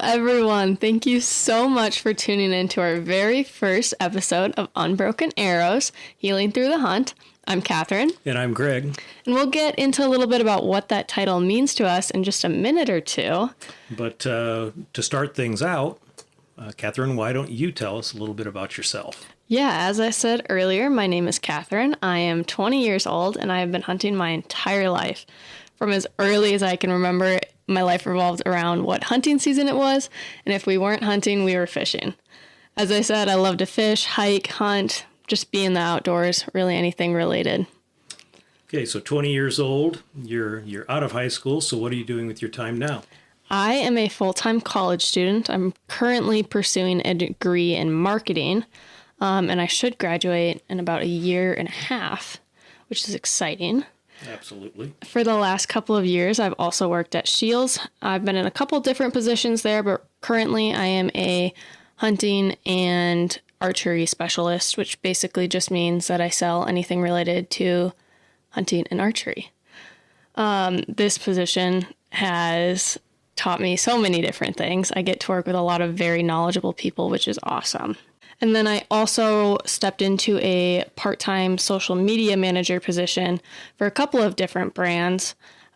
everyone. Thank you so much for tuning in to our very first episode of Unbroken Arrows, Healing Through the Hunt. I'm Catherine. And I'm Greg. And we'll get into a little bit about what that title means to us in just a minute or two. But to start things out, Catherine, why don't you tell us a little bit about yourself? Yeah, as I said earlier, my name is Catherine. I am 20 years old, and I have been hunting my entire life. From as early as I can remember, my life revolved around what hunting season it was, and if we weren't hunting, we were fishing. As I said, I love to fish, hike, hunt, just be in the outdoors, really anything related. Okay, so 20 years old, you're out of high school, so what are you doing with your time now? I am a full-time college student. I'm currently pursuing a degree in marketing, and I should graduate in about a year and a half, which is exciting. Absolutely. For the last couple of years, I've also worked at Shields. I've been in a couple different positions there, but currently I am a hunting and archery specialist, which basically just means that I sell anything related to hunting and archery. This position has taught me so many different things. I get to work with a lot of very knowledgeable people, which is awesome. And then I also stepped into a part-time social media manager position for a couple of different brands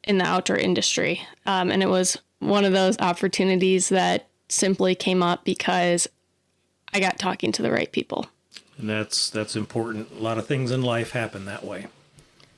in the outdoor industry. And it was one of those opportunities that simply came up because I got talking to the right people. And that's important. A lot of things in life happen that way.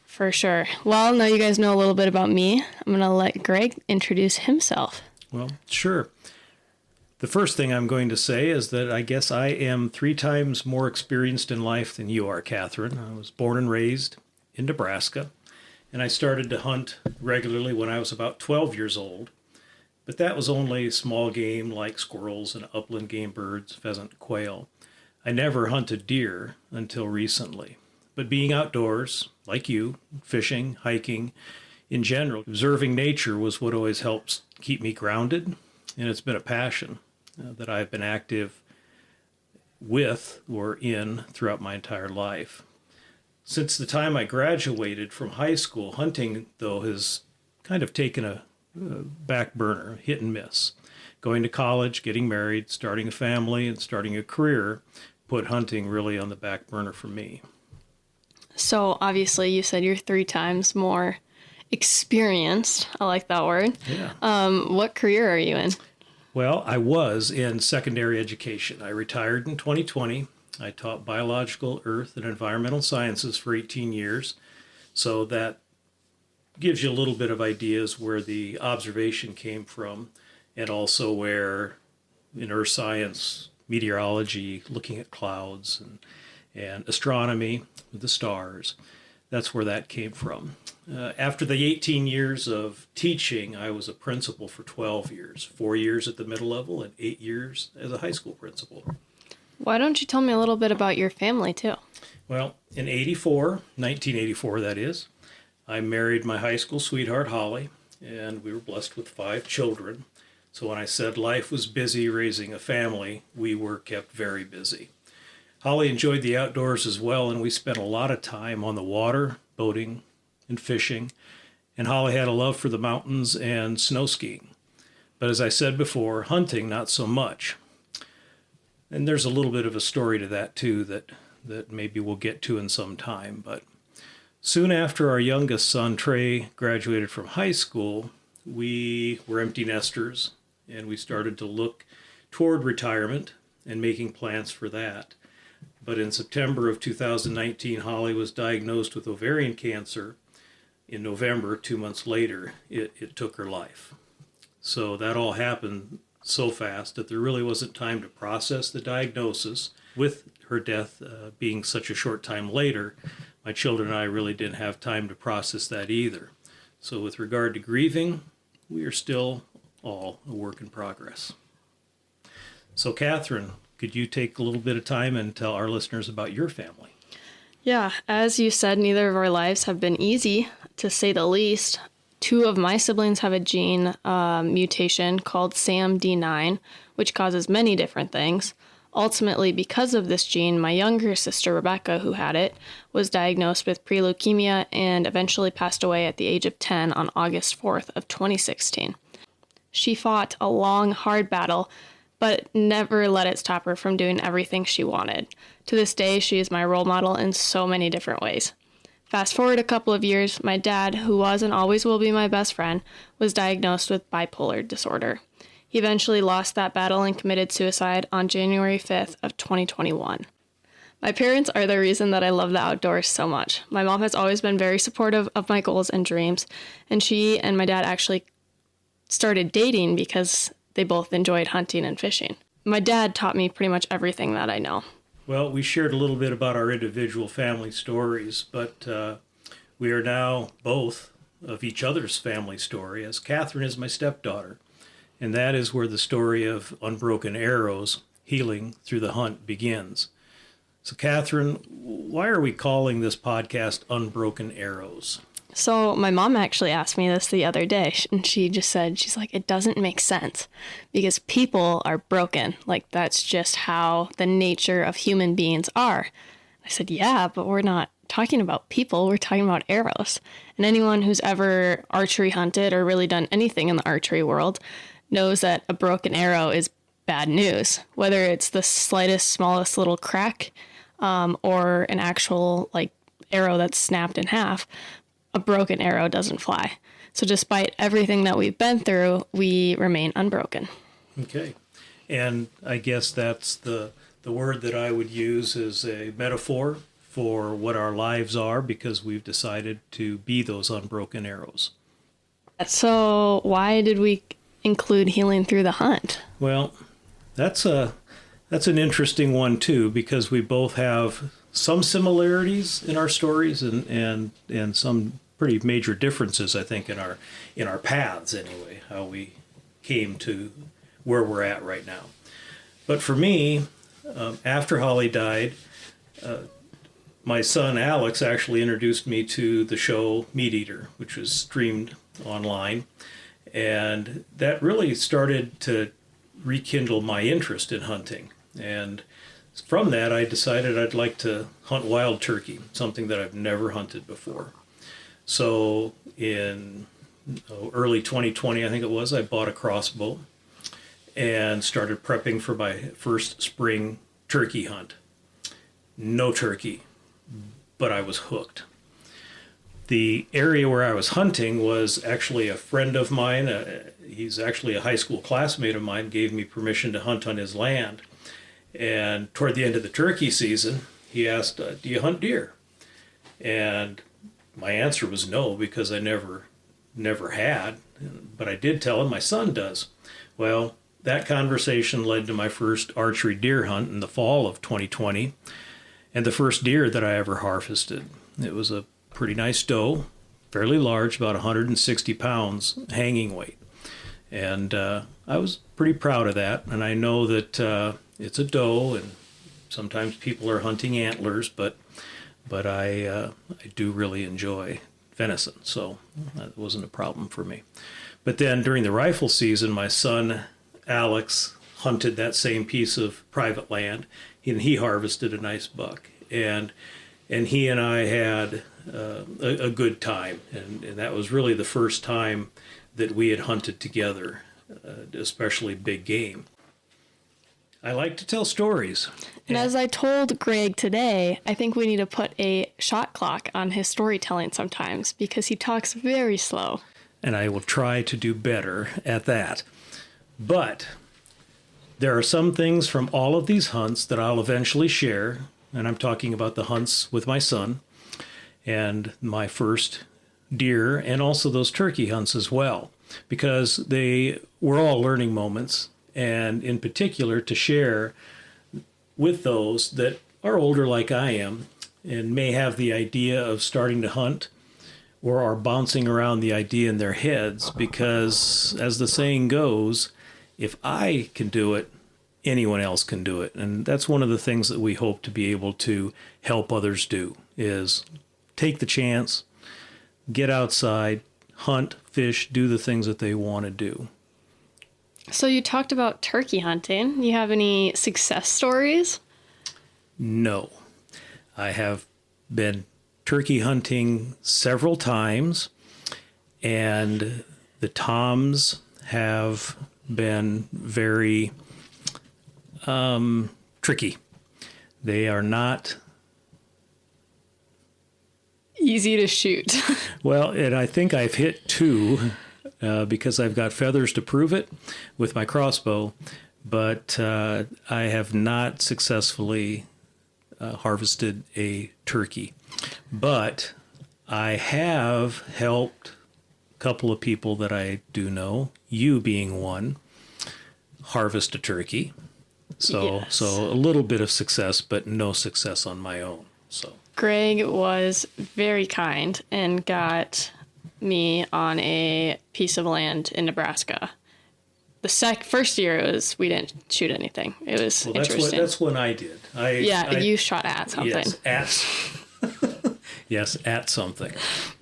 For sure. Well, now you guys know a little bit about me. I'm going to let Greg introduce himself. Well, sure. The first thing I'm going to say is that I guess I am 3 times more experienced in life than you are, Catherine. I was born and raised in Nebraska, and I started to hunt regularly when I was about 12 years old. But that was only small game like squirrels and upland game birds, pheasant, quail. I never hunted deer until recently. But being outdoors, like you, fishing, hiking, in general, observing nature was what always helps keep me grounded, and it's been a passion that I've been active with or in throughout my entire life. Since the time I graduated from high school, hunting, though, has kind of taken a back burner, hit and miss. Going to college, getting married, starting a family, and starting a career put hunting really on the back burner for me. So obviously you said you're 3 times more experienced. I like that word. Yeah. What career are you in? Well, I was in secondary education. I retired in 2020. I taught biological, earth, and environmental sciences for 18 years. So that gives you a little bit of ideas where the observation came from, and also where in earth science, meteorology, looking at clouds, and astronomy with the stars, that's where that came from. After the 18 years of teaching, I was a principal for 12 years, 4 years at the middle level and 8 years as a high school principal. Why don't you tell me a little bit about your family, too? Well, in 1984 that is, I married my high school sweetheart, Holly, and we were blessed with 5 children. So when I said life was busy raising a family, we were kept very busy. Holly enjoyed the outdoors as well, and we spent a lot of time on the water, boating, and fishing, and Holly had a love for the mountains and snow skiing. But as I said before, hunting, not so much. And there's a little bit of a story to that, too, that maybe we'll get to in some time. But soon after our youngest son, Trey, graduated from high school, we were empty nesters, and we started to look toward retirement and making plans for that. But in September of 2019, Holly was diagnosed with ovarian cancer. In November, 2 months later, it took her life. So that all happened so fast that there really wasn't time to process the diagnosis. With her death being such a short time later, my children and I really didn't have time to process that either. So with regard to grieving, we are still all a work in progress. So Catherine, could you take a little bit of time and tell our listeners about your family? Yeah, as you said, neither of our lives have been easy, to say the least. 2 of my siblings have a gene mutation called SAMD9, which causes many different things. Ultimately, because of this gene, my younger sister, Rebecca, who had it, was diagnosed with pre-leukemia and eventually passed away at the age of 10 on August 4th of 2016. She fought a long, hard battle, but never let it stop her from doing everything she wanted. To this day, she is my role model in so many different ways. Fast forward a couple of years, my dad, who was and always will be my best friend, was diagnosed with bipolar disorder. He eventually lost that battle and committed suicide on January 5th of 2021. My parents are the reason that I love the outdoors so much. My mom has always been very supportive of my goals and dreams, and she and my dad actually started dating because they both enjoyed hunting and fishing. My dad taught me pretty much everything that I know. Well, we shared a little bit about our individual family stories, but we are now both of each other's family story, as Catherine is my stepdaughter. And that is where the story of Unbroken Arrows, healing through the hunt, begins. So, Catherine, why are we calling this podcast Unbroken Arrows? So my mom actually asked me this the other day, and she just said, she's like, it doesn't make sense because people are broken. Like, that's just how the nature of human beings are. I said, yeah, but we're not talking about people. We're talking about arrows. And anyone who's ever archery hunted or really done anything in the archery world knows that a broken arrow is bad news, whether it's the slightest, smallest little crack or an actual like arrow that's snapped in half. A broken arrow doesn't fly. So despite everything that we've been through, we remain unbroken. Okay. And I guess that's the word that I would use as a metaphor for what our lives are, because we've decided to be those unbroken arrows. So why did we include healing through the hunt? Well, that's an interesting one too, because we both have some similarities in our stories and some pretty major differences, I think, in our paths anyway, how we came to where we're at right now. But for me, after Holly died, my son Alex actually introduced me to the show Meat Eater, which was streamed online, and that really started to rekindle my interest in hunting. And from that, I decided I'd like to hunt wild turkey, something that I've never hunted before. So in early 2020, I think it was, I bought a crossbow and started prepping for my first spring turkey hunt. No turkey, but I was hooked. The area where I was hunting was actually a friend of mine. He's actually a high school classmate of mine, gave me permission to hunt on his land. And toward the end of the turkey season, he asked, do you hunt deer? And my answer was no, because I never had, but I did tell him my son does. Well, that conversation led to my first archery deer hunt in the fall of 2020, and the first deer that I ever harvested. It was a pretty nice doe, fairly large, about 160 pounds hanging weight. And I was pretty proud of that, and I know that it's a doe, and sometimes people are hunting antlers, but I do really enjoy venison, so that wasn't a problem for me. But then during the rifle season, my son Alex hunted that same piece of private land, and he harvested a nice buck, and he and I had a good time, and that was really the first time that we had hunted together, especially big game. I like to tell stories. And as I told Greg today, I think we need to put a shot clock on his storytelling sometimes because he talks very slow. And I will try to do better at that. But there are some things from all of these hunts that I'll eventually share, and I'm talking about the hunts with my son and my first deer and also those turkey hunts as well, because they were all learning moments. And in particular, to share with those that are older like I am and may have the idea of starting to hunt or are bouncing around the idea in their heads, because as the saying goes, if I can do it, anyone else can do it. And that's one of the things that we hope to be able to help others do, is take the chance, get outside, hunt, fish, do the things that they want to do. So you talked about turkey hunting. You have any success stories? No. I have been turkey hunting several times, and the toms have been very tricky. They are not easy to shoot. well, and I think I've hit 2 because I've got feathers to prove it with my crossbow, but I have not successfully harvested a turkey. But I have helped a couple of people that I do know, you being one, harvest a turkey. So a little bit of success, but no success on my own. So Greg was very kind and got me on a piece of land in Nebraska. The first year we didn't shoot anything. It was interesting. That's what I did. You shot at something. Yes, at something.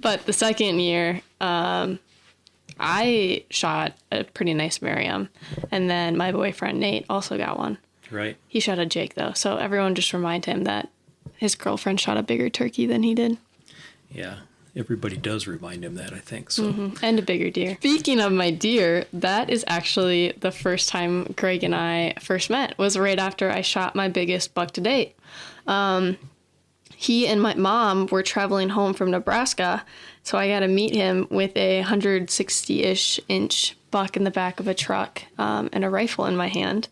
But the second year, I shot a pretty nice Merriam, and then my boyfriend Nate also got one. Right. He shot a Jake though, so everyone just remind him that his girlfriend shot a bigger turkey than he did. Yeah, everybody does remind him that, I think. So. Mm-hmm. And a bigger deer. Speaking of my deer, that is actually the first time Greg and I first met, was right after I shot my biggest buck to date. He and my mom were traveling home from Nebraska, so I got to meet him with a 160-ish inch buck in the back of a truck and a rifle in my hand.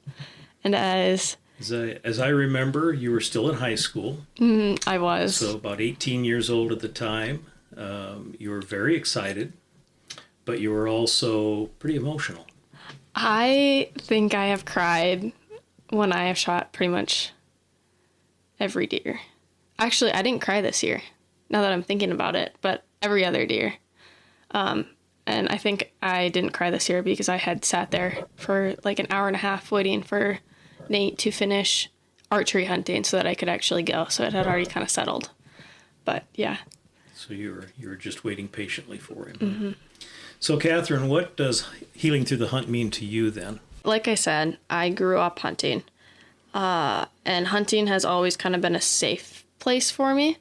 And as I remember, you were still in high school. I was. So about 18 years old at the time. You were very excited, but you were also pretty emotional. I think I have cried when I have shot pretty much every deer. Actually, I didn't cry this year, now that I'm thinking about it, but every other deer. And I think I didn't cry this year because I had sat there for like an hour and a half waiting for Nate to finish archery hunting so that I could actually go. So it had already kind of settled. But yeah. So you were just waiting patiently for him. Mm-hmm. So Catherine, what does healing through the hunt mean to you then? Like I said, I grew up hunting. And hunting has always kind of been a safe place for me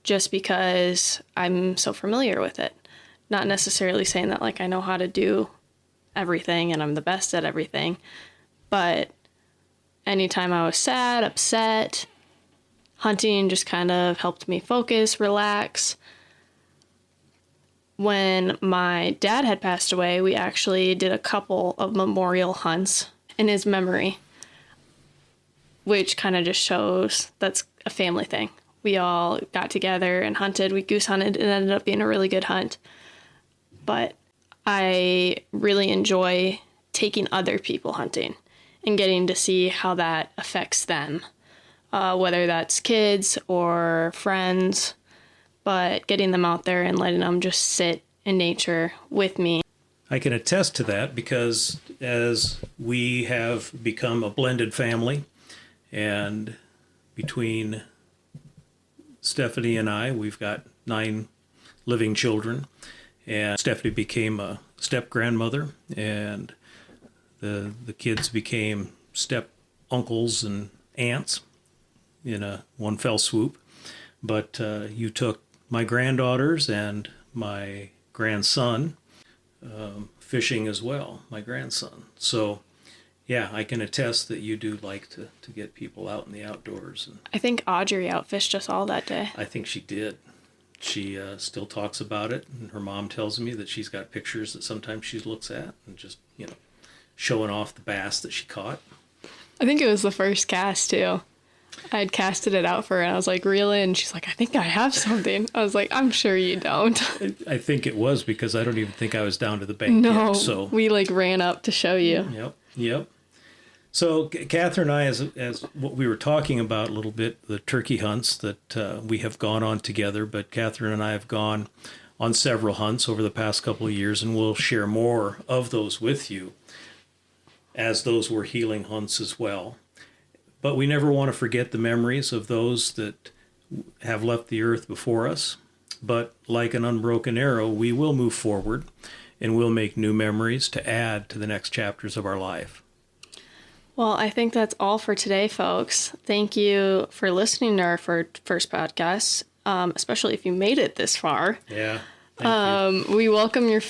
just because I'm so familiar with it. Not necessarily saying that like I know how to do everything and I'm the best at everything, but anytime I was sad, upset, hunting just kind of helped me focus, relax. When my dad had passed away, we actually did a couple of memorial hunts in his memory, which kind of just shows that's a family thing. We all got together and hunted. We goose hunted. It ended up being a really good hunt. But I really enjoy taking other people hunting and getting to see how that affects them, whether that's kids or friends, but getting them out there and letting them just sit in nature with me. I can attest to that because as we have become a blended family, and between Stephanie and I, we've got 9 living children, and Stephanie became a step-grandmother, and the kids became step-uncles and aunts in one fell swoop. But you took my granddaughters and my grandson fishing as well, my grandson. So yeah, I can attest that you do like to get people out in the outdoors. And I think Audrey outfished us all that day. I think she did. She still talks about it, and her mom tells me that she's got pictures that sometimes she looks at and just, showing off the bass that she caught. I think it was the first cast, too. I had casted it out for her, and I was like, reel in. She's like, I think I have something. I was like, I'm sure you don't. I think it was because I don't even think I was down to the bank yet. So we ran up to show you. Yep. So Catherine and I, as what we were talking about a little bit, the turkey hunts that we have gone on together, but Catherine and I have gone on several hunts over the past couple of years, and we'll share more of those with you as those were healing hunts as well. But we never want to forget the memories of those that have left the earth before us. But like an unbroken arrow, we will move forward and we'll make new memories to add to the next chapters of our life. Well, I think that's all for today, folks. Thank you for listening to our first podcast, especially if you made it this far. Yeah. Thank you. We welcome your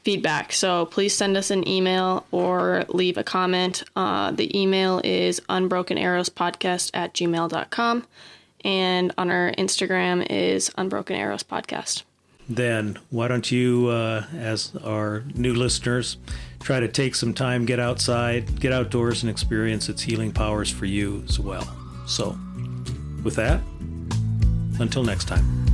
feedback. So please send us an email or leave a comment. The email is unbrokenarrowspodcast@gmail.com. And on our Instagram is Unbroken Arrows Podcast. Then why don't you, as our new listeners, try to take some time, get outside, get outdoors, and experience its healing powers for you as well. So with that, until next time.